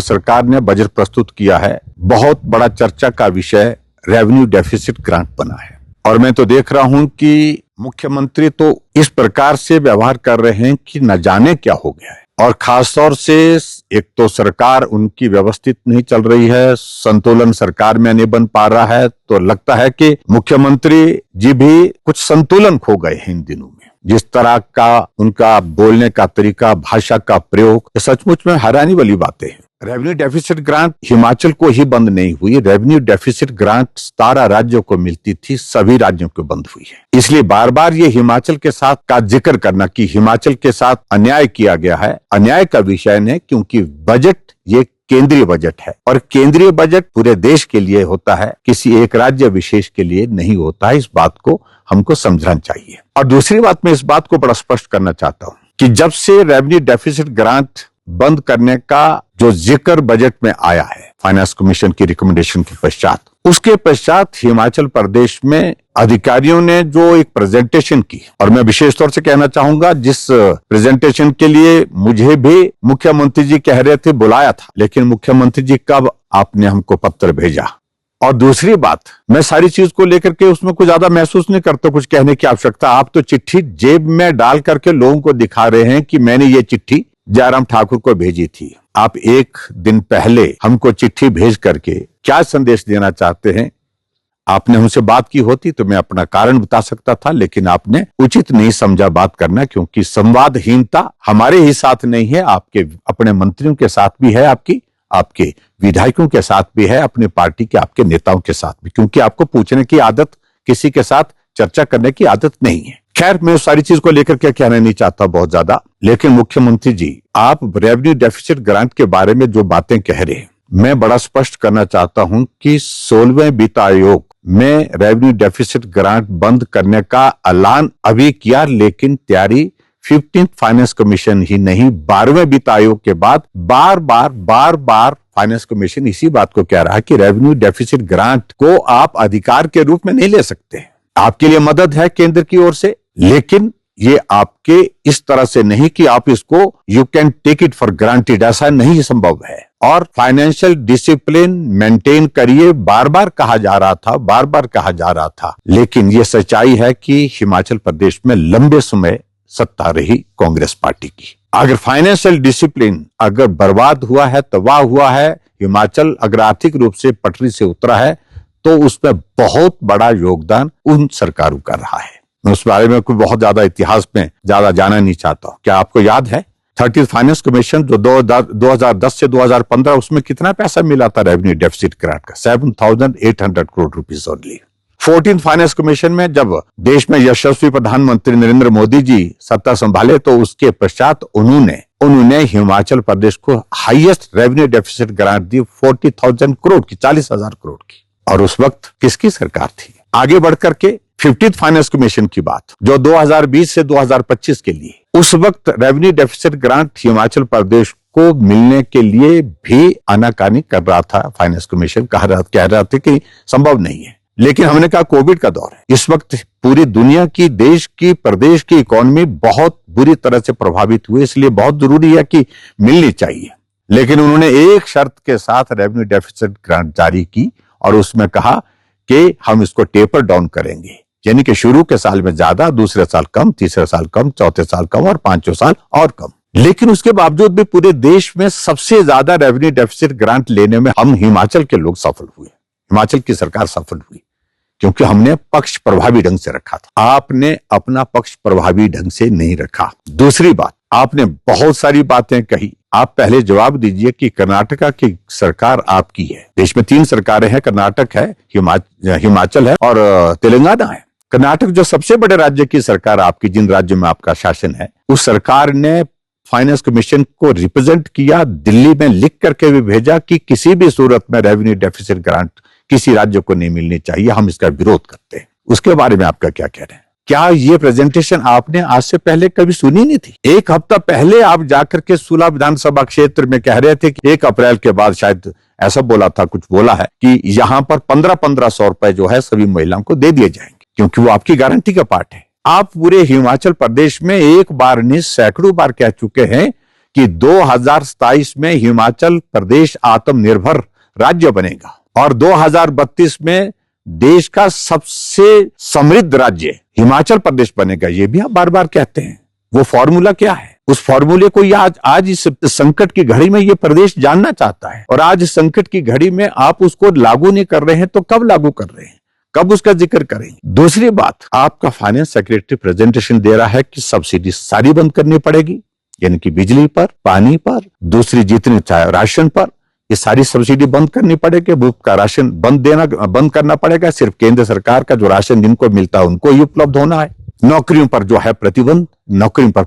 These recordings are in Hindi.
सरकार ने बजट प्रस्तुत किया है, बहुत बड़ा चर्चा का विषय रेवेन्यू डेफिसिट ग्रांट बना है। और मैं तो देख रहा हूं कि मुख्यमंत्री तो इस प्रकार से व्यवहार कर रहे हैं कि न जाने क्या हो गया है। और खासतौर से एक तो सरकार उनकी व्यवस्थित नहीं चल रही है, संतुलन सरकार में नहीं बन पा रहा है, तो लगता है कि मुख्यमंत्री जी भी कुछ संतुलन खो गए हैं इन दिनों में। जिस तरह का उनका बोलने का तरीका, भाषा का प्रयोग, सचमुच में हैरानी वाली बातें हैं। रेवेन्यू डेफिसिट ग्रांट हिमाचल को ही बंद नहीं हुई, रेवेन्यू डेफिसिट ग्रांट 17 राज्यों को मिलती थी, सभी राज्यों को बंद हुई है। इसलिए बार बार ये हिमाचल के साथ का जिक्र करना कि हिमाचल के साथ अन्याय किया गया है, अन्याय का विषय नहीं, क्योंकि बजट ये केंद्रीय बजट है और केंद्रीय बजट पूरे देश के लिए होता है, किसी एक राज्य विशेष के लिए नहीं होता है। इस बात को हमको समझना चाहिए। और दूसरी बात, मैं इस बात को बड़ा स्पष्ट करना चाहता हूं कि जब से रेवेन्यू डेफिसिट ग्रांट बंद करने का जो जिक्र बजट में आया है फाइनेंस कमीशन की रिकमेंडेशन के पश्चात, उसके पश्चात हिमाचल प्रदेश में अधिकारियों ने जो एक प्रेजेंटेशन की, और मैं विशेष तौर से कहना चाहूंगा जिस प्रेजेंटेशन के लिए मुझे भी मुख्यमंत्री जी कह रहे थे बुलाया था, लेकिन मुख्यमंत्री जी कब आपने हमको पत्र भेजा। और दूसरी बात, मैं सारी चीज को लेकर के उसमें कुछ ज्यादा महसूस नहीं करता कुछ कहने की आवश्यकता। आप तो चिट्ठी जेब में डाल करके लोगों को दिखा रहे हैं कि मैंने ये चिट्ठी जयराम ठाकुर को भेजी थी। आप एक दिन पहले हमको चिट्ठी भेज करके क्या संदेश देना चाहते हैं? आपने हमसे बात की होती तो मैं अपना कारण बता सकता था, लेकिन आपने उचित नहीं समझा बात करना, क्योंकि संवादहीनता हमारे ही साथ नहीं है, आपके अपने मंत्रियों के साथ भी है, आपके विधायकों के साथ भी है, अपनी पार्टी के आपके नेताओं के साथ भी, क्योंकि आपको पूछने की आदत, किसी के साथ चर्चा करने की आदत नहीं है। खैर, मैं उस सारी चीज को लेकर के कहना नहीं चाहता बहुत ज्यादा, लेकिन मुख्यमंत्री जी, आप रेवेन्यू डेफिसिट ग्रांट के बारे में जो बातें कह रहे हैं, मैं बड़ा स्पष्ट करना चाहता हूं कि 16वें वित्त आयोग में रेवेन्यू डेफिसिट ग्रांट बंद करने का ऐलान अभी किया, लेकिन तैयारी 15th फाइनेंस कमीशन ही नहीं, 12वें वित्त आयोग के बाद बार बार फाइनेंस कमीशन इसी बात को कह रहा है कि रेवेन्यू डेफिसिट ग्रांट को आप अधिकार के रूप में नहीं ले सकते। आपके लिए मदद है केंद्र की ओर से, लेकिन ये आपके इस तरह से नहीं कि आप इसको you can take it for granted, ऐसा नहीं संभव है। और फाइनेंशियल डिसिप्लिन मेंटेन करिए, बार बार कहा जा रहा था, लेकिन ये सच्चाई है कि हिमाचल प्रदेश में लंबे समय सत्ता रही कांग्रेस पार्टी की। अगर फाइनेंशियल डिसिप्लिन अगर बर्बाद हुआ है, तबाह हुआ है, हिमाचल अगर आर्थिक रूप से पटरी से उतरा है, तो उसमें बहुत बड़ा योगदान उन सरकारों का रहा है। मैं उस बारे में कोई बहुत ज्यादा इतिहास में ज्यादा जाना नहीं चाहता हूं। क्या आपको याद है 30th फाइनेंस कमीशन जो 2010 से 2015, उसमें कितना पैसा मिला था रेवेन्यू डेफिसिट ग्रांट का? 7,800 crore rupees only. 14th finance commission में जब देश में यशस्वी प्रधानमंत्री नरेंद्र मोदी जी सत्ता संभाले, तो उसके पश्चात उन्होंने हिमाचल प्रदेश को हाईएस्ट रेवेन्यू डेफिसिट ग्रांट दी 40,000 करोड़ की, 40,000 करोड़ की। और उस वक्त किसकी सरकार थी? आगे बढ़कर के 15th फाइनेंस कमीशन की बात, जो 2020 से 2025 के लिए, उस वक्त revenue deficit grant Himachal Pradesh को मिलने के लिए भी आनाकानी कर रहा था। फाइनेंस कमीशन कह रहा था कि संभव नहीं है, लेकिन हमने कहा कोविड का दौर है, इस वक्त पूरी दुनिया की, देश की, प्रदेश की इकोनॉमी बहुत बुरी तरह से प्रभावित हुई, इसलिए बहुत जरूरी है कि मिलनी चाहिए। लेकिन उन्होंने एक शर्त के साथ रेवेन्यू डेफिसिट ग्रांट जारी की और उसमें कहा कि हम इसको टेपर डाउन करेंगे, यानी कि शुरू के साल में ज्यादा, दूसरे साल कम, तीसरे साल कम, चौथे साल कम और पांचवें साल और कम। लेकिन उसके बावजूद भी पूरे देश में सबसे ज्यादा रेवेन्यू डेफिसिट ग्रांट लेने में हम हिमाचल के लोग सफल हुए, हिमाचल की सरकार सफल हुई, क्योंकि हमने पक्ष प्रभावी ढंग से रखा था। आपने अपना पक्ष प्रभावी ढंग से नहीं रखा। दूसरी बात, आपने बहुत सारी बातें कही। आप पहले जवाब दीजिए कि कर्नाटका की सरकार आपकी है। देश में 3 सरकारें हैं, कर्नाटक है, हिमाचल है और तेलंगाना है। कर्नाटक जो सबसे बड़े राज्य की सरकार आपकी, जिन राज्यों में आपका शासन है, उस सरकार ने फाइनेंस कमीशन को रिप्रेजेंट किया, दिल्ली में लिख करके भी भेजा कि किसी भी सूरत में रेवेन्यू डेफिसिट ग्रांट किसी राज्य को नहीं मिलनी चाहिए, हम इसका विरोध करते हैं। उसके बारे में आपका क्या कह रहे हैं? क्या ये प्रेजेंटेशन आपने आज से पहले कभी सुनी नहीं थी? एक हफ्ता पहले आप जाकर के सूला विधानसभा क्षेत्र में कह रहे थे कि 1 अप्रैल के बाद, शायद ऐसा बोला था, कुछ बोला है कि यहां पर 1500 रुपए जो है सभी महिलाओं को दे दिए जाएंगे, क्योंकि वो आपकी गारंटी का पार्ट है। आप पूरे हिमाचल प्रदेश में एक बार नहीं, सैकड़ों बार कह चुके हैं कि 2027 में हिमाचल प्रदेश आत्मनिर्भर राज्य बनेगा और 2032 में देश का सबसे समृद्ध राज्य हिमाचल प्रदेश बनेगा। ये भी आप बार बार कहते हैं। वो फॉर्मूला क्या है? उस फॉर्मूले को आज इस संकट की घड़ी में ये प्रदेश जानना चाहता है। और आज इस संकट की घड़ी में आप उसको लागू नहीं कर रहे हैं तो कब लागू कर रहे हैं, कब उसका जिक्र करेंगे? दूसरी बात, आपका फाइनेंस सेक्रेटरी प्रेजेंटेशन दे रहा है कि सब्सिडी सारी बंद करनी पड़ेगी, यानी कि बिजली पर, पानी पर, दूसरी जितनी चाहे राशन पर, ये सारी सब्सिडी बंद करनी पड़ेगी। मुफ्त का राशन बंद करना पड़ेगा। सिर्फ केंद्र सरकार का जो राशन जिनको मिलता है उनको ही उपलब्ध होना है। नौकरियों पर जो है प्रतिबंध, नौकरियों पर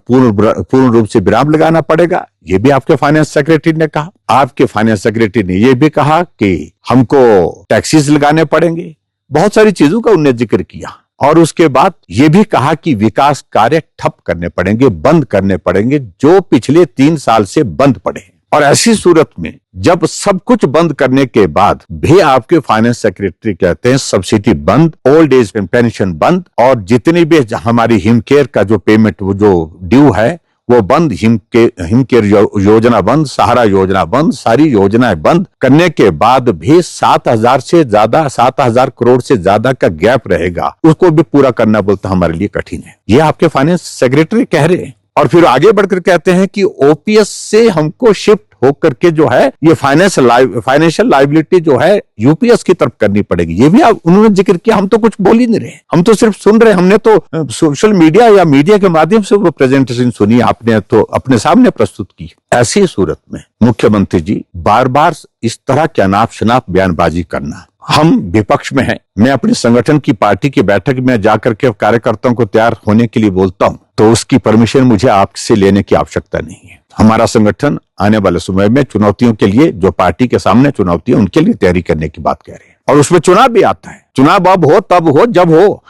पूर्ण रूप से विराम लगाना पड़ेगा। ये भी आपके फाइनेंस सेक्रेटरी ने कहा। आपके फाइनेंस सेक्रेटरी ने यह भी कहा कि हमको टैक्सेस लगाने पड़ेंगे। बहुत सारी चीजों का उन्होंने जिक्र किया। और उसके बाद ये भी कहा कि विकास कार्य ठप करने पड़ेंगे, बंद करने पड़ेंगे, जो पिछले 3 साल से बंद पड़े हैं। और ऐसी सूरत में जब सब कुछ बंद करने के बाद भी आपके फाइनेंस सेक्रेटरी कहते हैं सब्सिडी बंद, ओल्ड एज पेंशन बंद, और जितनी भी हमारी हिमकेयर का जो पेमेंट वो जो ड्यू है वो बंद, हिमकेयर योजना बंद, सहारा योजना बंद, सारी योजनाएं बंद करने के बाद भी 7,000 करोड़ से ज्यादा का गैप रहेगा, उसको भी पूरा करना बोलता हमारे लिए कठिन है। ये आपके फाइनेंस सेक्रेटरी कह रहे हैं। और फिर आगे बढ़कर कहते हैं कि ओपीएस से हमको शिफ्ट होकर के जो है ये फाइनेंशियल लायबिलिटी जो है यूपीएस की तरफ करनी पड़ेगी। ये भी उन्होंने जिक्र किया। हम तो कुछ बोल ही नहीं रहे, हम तो सिर्फ सुन रहे। हमने तो सोशल मीडिया या मीडिया के माध्यम से वो प्रेजेंटेशन सुनी, आपने तो अपने सामने प्रस्तुत की। ऐसी सूरत में मुख्यमंत्री जी बार बार इस तरह के अनाप शनाप बयानबाजी करना, हम विपक्ष में हैं। मैं अपने संगठन की पार्टी की बैठक में जाकर के कार्यकर्ताओं को तैयार होने के लिए बोलता हूं तो उसकी परमिशन मुझे आपसे लेने की आवश्यकता नहीं है। हमारा संगठन आने वाले समय में चुनौतियों के लिए, जो पार्टी के सामने चुनौती है उनके लिए तैयारी करने की बात कह रहे हैं। और उसमें चुनाव भी आता है। चुनाव अब हो, तब हो, जब हो।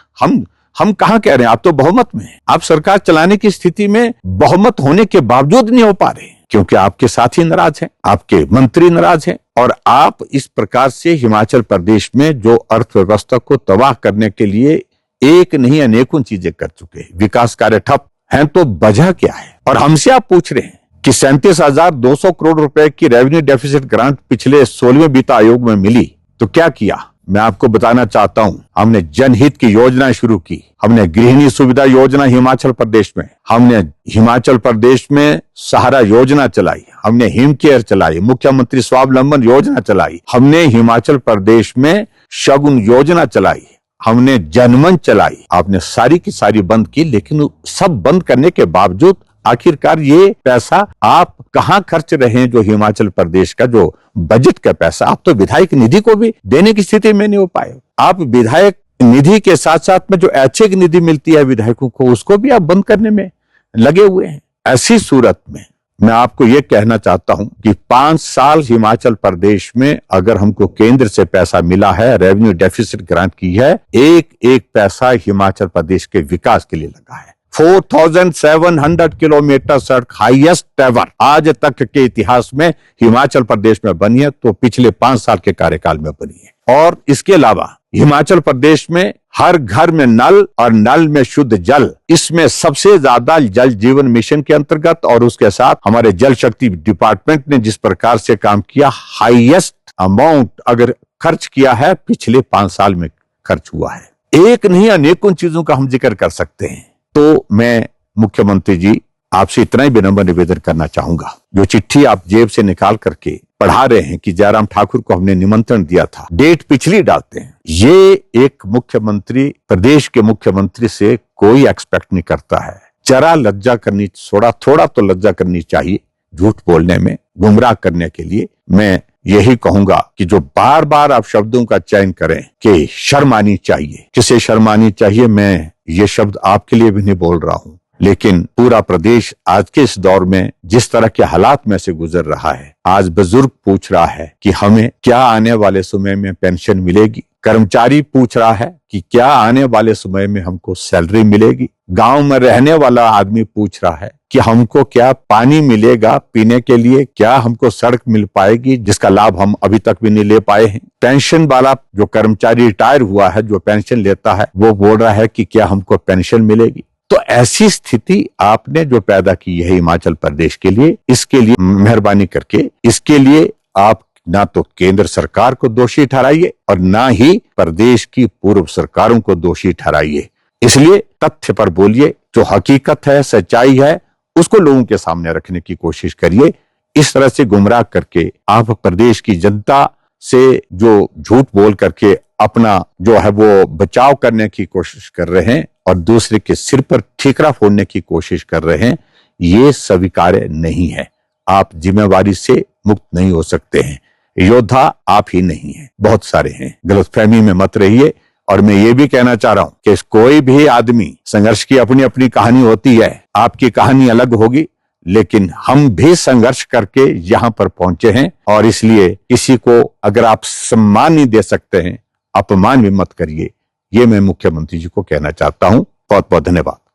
हम कहां कह रहे हैं? आप तो बहुमत में हैं। आप सरकार चलाने की स्थिति में बहुमत होने के बावजूद नहीं हो पा रहे, क्योंकि आपके साथी नाराज हैं, आपके मंत्री नाराज हैं। और आप इस प्रकार से हिमाचल प्रदेश में जो अर्थव्यवस्था को तबाह करने के लिए एक नहीं अनेकों चीजें कर चुके हैं। विकास कार्य ठप हैं, तो वजह क्या है? और हमसे आप पूछ रहे हैं कि 37,200 करोड़ रुपए की रेवेन्यू डेफिसिट ग्रांट पिछले 16वें वित्त आयोग में मिली, तो क्या किया? मैं आपको बताना चाहता हूं, हमने जनहित की योजना शुरू की। हमने गृहिणी सुविधा योजना हिमाचल प्रदेश में, हमने हिमाचल प्रदेश में सहारा योजना चलाई, हमने हिमकेयर चलाई, मुख्यमंत्री स्वावलंबन योजना चलाई, हमने हिमाचल प्रदेश में शगुन योजना चलाई, हमने जनमंच चलाई। आपने सारी की सारी बंद की, लेकिन सब बंद करने के बावजूद आखिरकार ये पैसा आप कहां खर्च रहे हैं? जो हिमाचल प्रदेश का जो बजट का पैसा, आप तो विधायक निधि को भी देने की स्थिति में नहीं हो पाए। आप विधायक निधि के साथ साथ में जो ऐच्छिक निधि मिलती है विधायकों को, उसको भी आप बंद करने में लगे हुए हैं। ऐसी सूरत में मैं आपको ये कहना चाहता हूं कि 5 साल हिमाचल प्रदेश में अगर हमको केंद्र से पैसा मिला है, रेवेन्यू डेफिसिट ग्रांट की है, एक एक पैसा हिमाचल प्रदेश के विकास के लिए लगा है। 4,700 किलोमीटर सड़क हाईएस्ट एवर आज तक के इतिहास में हिमाचल प्रदेश में बनी है, तो पिछले 5 साल के कार्यकाल में बनी है। और इसके अलावा हिमाचल प्रदेश में हर घर में नल और नल में शुद्ध जल, इसमें सबसे ज्यादा जल जीवन मिशन के अंतर्गत और उसके साथ हमारे जल शक्ति डिपार्टमेंट ने जिस प्रकार से काम किया, हाईएस्ट अमाउंट अगर खर्च किया है पिछले 5 साल में खर्च हुआ है। एक नहीं अनेकों चीजों का हम जिक्र कर सकते हैं। तो मैं मुख्यमंत्री जी आपसे इतना ही विनम्र निवेदन करना चाहूंगा, जो चिट्ठी आप जेब से निकाल करके पढ़ा रहे हैं कि जयराम ठाकुर को हमने निमंत्रण दिया था, डेट पिछली डालते हैं, ये एक मुख्यमंत्री, प्रदेश के मुख्यमंत्री से कोई एक्सपेक्ट नहीं करता है। जरा लज्जा करनी, थोड़ा तो लज्जा करनी चाहिए झूठ बोलने में, गुमराह करने के लिए। मैं यही कहूंगा कि जो बार बार आप शब्दों का चयन करें कि शर्म आनी चाहिए, किसे शर्म आनी चाहिए, मैं ये शब्द आपके लिए भी नहीं बोल रहा हूं, लेकिन पूरा प्रदेश आज के इस दौर में जिस तरह के हालात में से गुजर रहा है, आज बुजुर्ग पूछ रहा है कि हमें क्या आने वाले समय में पेंशन मिलेगी, कर्मचारी पूछ रहा है कि क्या आने वाले समय में हमको सैलरी मिलेगी, गांव में रहने वाला आदमी पूछ रहा है कि हमको क्या पानी मिलेगा पीने के लिए, क्या हमको सड़क मिल पाएगी जिसका लाभ हम अभी तक भी नहीं ले पाए हैं। पेंशन वाला जो कर्मचारी रिटायर हुआ है, जो पेंशन लेता है, वो बोल रहा है कि क्या हमको पेंशन मिलेगी। तो ऐसी स्थिति आपने जो पैदा की है हिमाचल प्रदेश के लिए, इसके लिए मेहरबानी करके इसके लिए आप ना तो केंद्र सरकार को दोषी ठहराइए और ना ही प्रदेश की पूर्व सरकारों को दोषी ठहराइए। इसलिए तथ्य पर बोलिए, जो हकीकत है, सच्चाई है, उसको लोगों के सामने रखने की कोशिश करिए। इस तरह से गुमराह करके आप प्रदेश की जनता से जो झूठ बोल करके अपना जो है वो बचाव करने की कोशिश कर रहे हैं और दूसरे के सिर पर ठीकरा फोड़ने की कोशिश कर रहे हैं, ये स्वीकार्य नहीं है। आप जिम्मेवारी से मुक्त नहीं हो सकते हैं। योद्धा आप ही नहीं है, बहुत सारे हैं। गलतफहमी में मत रहिए। और मैं ये भी कहना चाह रहा हूं कि कोई भी आदमी, संघर्ष की अपनी अपनी कहानी होती है, आपकी कहानी अलग होगी, लेकिन हम भी संघर्ष करके यहां पर पहुंचे हैं और इसलिए किसी को अगर आप सम्मान नहीं दे सकते हैं, अपमान भी मत करिए। ये मैं मुख्यमंत्री जी को कहना चाहता हूं। बहुत बहुत धन्यवाद।